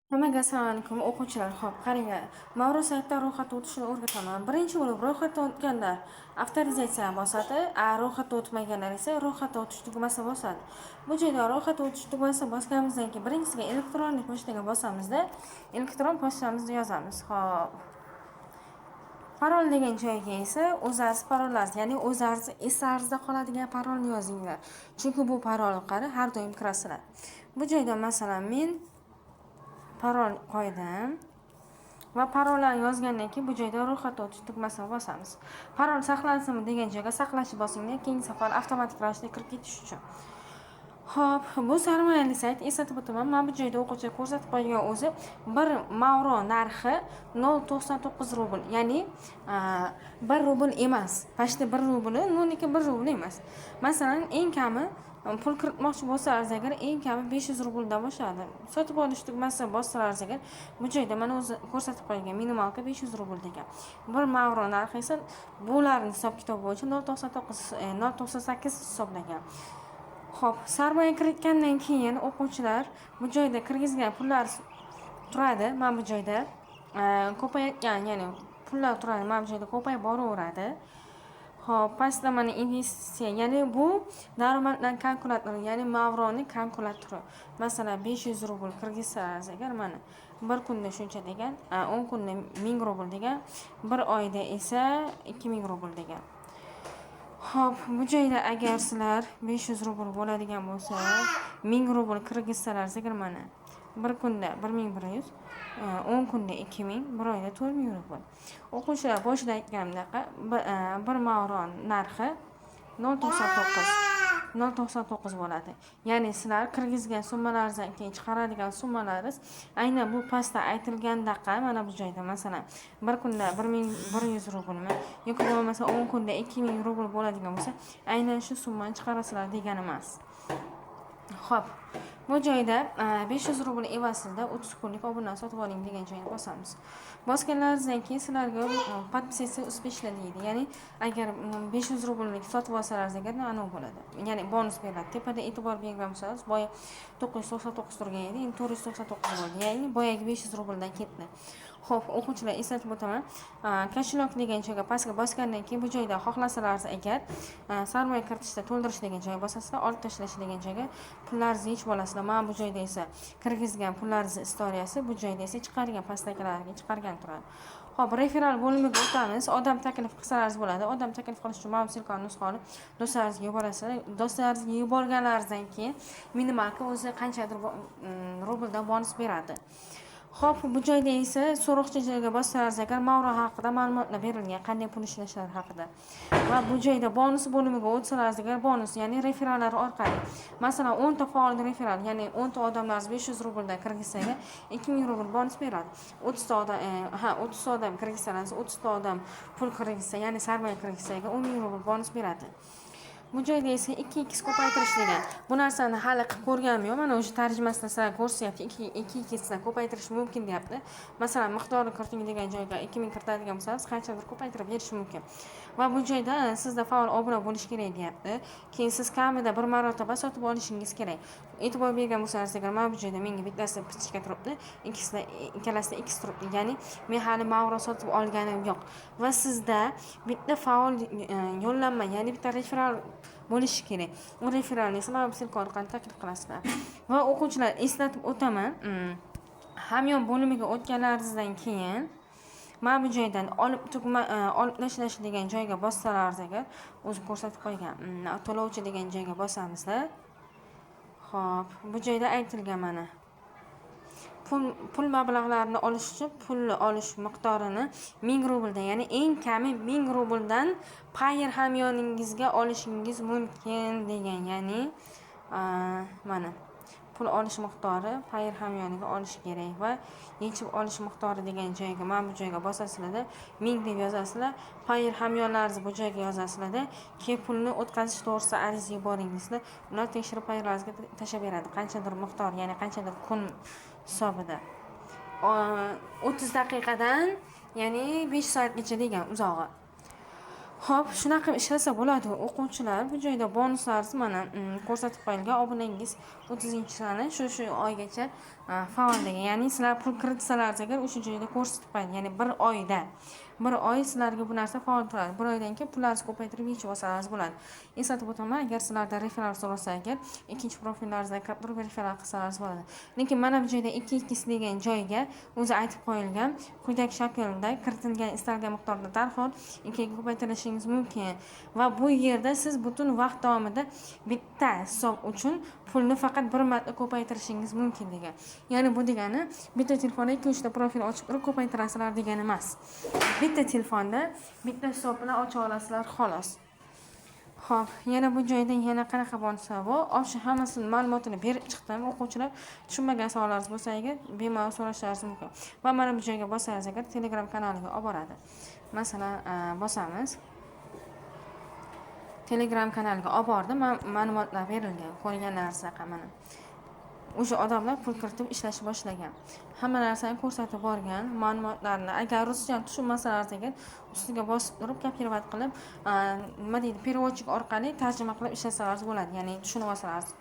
Hammaga assalomu alaykum o'quvchilar. Xo'p, qarang, Mavro saytda ro'yxatdan o'tishni o'rgataman. Birinchi bo'lib ro'yxatdan o'tganlar avtorizatsiya bosadi, ro'yxatdan o'tmaganlar esa ro'yxatdan o'tish tugmasini bosadi. Bu joyda ro'yxatdan o'tish tugmasini bosganimizdan keyin birinchisiga elektron pochtaga bosamizda, elektron pochtamizni yozamiz. Xo'p. Parol degan joyga esa o'zarz parollaringiz, ya'ni o'zarz eslaringizda qoladigan parolni yozinglar. Chunki bu parol orqali har doim kirasizlar. Bu joyda masalan men parol qo'ydim va parollarni yozgandan keyin bu joyda ro'yxatdan o'tish tugmasini bosamiz. Parol saqlansinmi degan joyga saqlashni bosinglar, keyingi safar avtomatik ravishda kirib ketish uchun. Xo'p, bu sarmoyali sayt, eslatib o'taman. Mana bu joyda o'quvchiga ko'rsatib qo'ygan o'zi 1 mavro narxi 0.99 rubl, ya'ni 1 rubl emas. Pashta 1 rubli, 0.1 rubl emas. Masalan, eng kami pul kiritmoqchi bo'lsangiz agar eng kami 500 rubldan boshlanadi. Sotib olish tugmasini bossangiz agar bu joyda mana o'zi ko'rsatib qo'ygan minimalka 500 rubl degan. 1 mavro narxi esa bularning hisob-kitobi bo'yicha 0.98 hisoblagan. Xo'p, sarmoya kiritgandan keyin o'quvchilar bu joyda kirgizgan pullar turadi. Mana bu joyda ko'paygan, ya'ni pullar turadi. Mana bu joyda ko'payib boraveradi. Xo'p, pastda mana investitsiya, ya'ni bu daromaddan kalkulyatori, ya'ni mavroni kalkulyatori. Masalan, 500 rubl kirgizsangiz agar mana 1 kunda shuncha degan, 10 kunda 1000 rubl degan, 1 oyda esa 2000 rubl degan. Xo'p, bu joyda agar sizlar 500 rubl bo'ladigan bo'lsa, 1000 rubl kirgizsalar agar mana 1 kunda 1100, 10 kunda 2000, 1 oyda 4000 rubl. O'quvchilar boshida aytganimdek, 1 mavro narxi 0.99 bo'ladi. Ya'ni sizlar kirgizgan summalaringizdan keyin chiqaradigan summalaringiz aynan bu pastda aytilgandaqa mana bu joyda masalan 1 kunda 1100 rublmi yoki bo'lmasa 10 kunda 2000 rubl bo'ladigan bo'lsa, aynan shu summani chiqarasizlar degani emas. Xo'p, bu joyda 500 rubl evasida 30 kunlik obunani sotib oling degan joyni bosamiz. Bosganlaringizdan keyin sizlarga podpisatsiya успешно deydi. Ya'ni agar 500 rubllik sotib olsangiz agar anav bo'ladi. Ya'ni bonus beriladi. Tepada e'tibor bergan bo'lsangiz, boya 999 turgan edi, endi 499 bo'ldi. Ya'ni boyagi 500 rubldan ketdi. Xo'p, o'quvchilar eslatib o'taman. Kashilok degan joyga pastga bosgandan keyin bu joyda xohlasangiz agar sarmoya kiritishda to'ldirish degan joyga bosasizlar, olib tashlash degan joyga pullaringizni yechib olasizlar. Mana bu joyda esa kirgizgan pullaringiz istoriyasi, bu joyda esa chiqargan pastdagilarga chiqargan turadi. Xo'p, referal bo'limiga o'tamiz. Odam taklif qilsangiz bo'ladi. Odam taklif qilish uchun mana silkani nusxani do'stlaringizga yuborasizlar. Do'stlaringizga yuborganlaringizdan keyin minimalka o'zi qanchadir rubldan bonus beradi. Xo'p, bu joyda esa so'roqchi joyga bossangiz agar mavro haqida ma'lumotlar berilgan, qanday pul ishlashlari haqida. Va bu joyda bonus bo'limiga o'tsangiz agar bonus, ya'ni referallar orqali. Masalan, 10 ta faol referal, ya'ni 10 ta odamlar 500 rubldan kirgizsaga 2000 rubl bonus beradi. 30 ta odam 30 ta odam kirgizsangiz, 30 ta odam pul kirgizsa, ya'ni sarmoya kirgizsaga 10000 rubl bonus beradi. Bu joyda esa 2x ko'paytirish degan. Bu narsani hali qilib ko'rganim yo'q. Mana o'sha tarjimasida sizlar ko'rsatyapti. 2x dan ko'paytirish mumkin deyapti. Masalan, miqdorni kiriting degan joyga 2000 kiritadigan bo'lsangiz, qanchadir ko'paytirib berish mumkin. Va bu joyda sizda faol obuna bo'lish kerak deyapti. Keyin siz kamida bir marotaba sotib olishingiz kerak. E'tibor bergan bo'lsangiz agar mana bu joyda menga bittasi pichka turibdi, ikkalasida x turibdi. Ya'ni men hali mavro sotib olganim yo'q. Va sizda bitta faol yo'llanma, ya'ni bitta referal bo'lishi kerak. U referalni esa mana bu silka orqali taklif qilasizlar. Va o'quvchilar eslatib o'taman, hamyon bo'limiga o'tganlaringizdan keyin mana bu joydan olib tashlash degan joyga bossalaringiz agar o'zi ko'rsatib qo'ygan to'lovchi degan joyga bosamizda. Xo'p, bu joyda aytilgan mana pul mablag'larini olish uchun pulni olish miqdorini 1000 rubldan, ya'ni eng kami 1000 rubldan payer hamyoningizga olishingiz mumkin degan. Ya'ni mana pul olish miqdori payer hamyoniga olish kerak va yechib olish miqdori degan joyga mana bu joyga bosasizlarda 1000 deb yozasizlar. Payer hamyonlaringizni bu joyga yozasizlarda, keyin pulni o'tkazish to'g'risida ariza yuboringizlar. Ular tekshirib payerlaringizga tashlab beradi. Qanchadir miqdor, ya'ni qanchadir kun hisobida. 30 daqiqadan, ya'ni 5 soatgacha degan uzog'i. Xo'p, shunaqa qilib ishlasa bo'ladi. O'quvchilar bu joyda bonuslarsiz mana ko'rsatib qo'yilgan. Obunangiz 30-sani shu oygacha faol degan. Ya'ni sizlar pul kiritsangiz agar o'sha joyda ko'rsatib qo'yadi. Ya'ni 1 oyda 1 oy sizlarga bu narsa faol turadi. 1 oydan keyin pullaringizni ko'paytirib yechib olsangiz bo'ladi. Eslatib o'taman, agar sizlarda referal so'rasa agar ikkinchi profillaringizga kirib turib referal qilsangiz bo'ladi. Lekin mana bu joyda 2x degan joyga o'zi aytib qo'yilgan, quyidagi shaklda kiritilgan istalgan miqdorda darhol 2 ga ko'paytirishingiz mumkin va bu yerda siz butun vaqt davomida bitta hisob uchun pulni faqat bir marta ko'paytirishingiz mumkin degan. Ya'ni bu degani bitta telefonda 2-3 ta profil ochib turib ko'paytirasizlar degani emas. Bitta telefonda bitta hisob bilan ocha olasizlar xolos. Xo'p, yana bu joyda yana qanaqa bonuslar bor? O'sha hammasini ma'lumotini berib chiqdim. O'quvchilar tushunmagan savollaringiz bo'lsa agar bemalol so'rashingiz mumkin. Va mana bu joyga bossangiz agar Telegram kanaliga olib boradi. Masalan, bosamiz. Telegram kanaliga olib bordim. Ma'lumotlar berilgan, ko'rgan narsa mana. O'sha odamlar pul kiritib ishlashni boshlagan. Hamma narsani ko'rsatib borgan, ma'lumotlarni agar ruscha tushunmasangiz agar ustiga bosib turib kopirovat qilib, nima deydi, переводчик orqali tarjima qilib ishlasangiz bo'ladi. Ya'ni tushunib olsangiz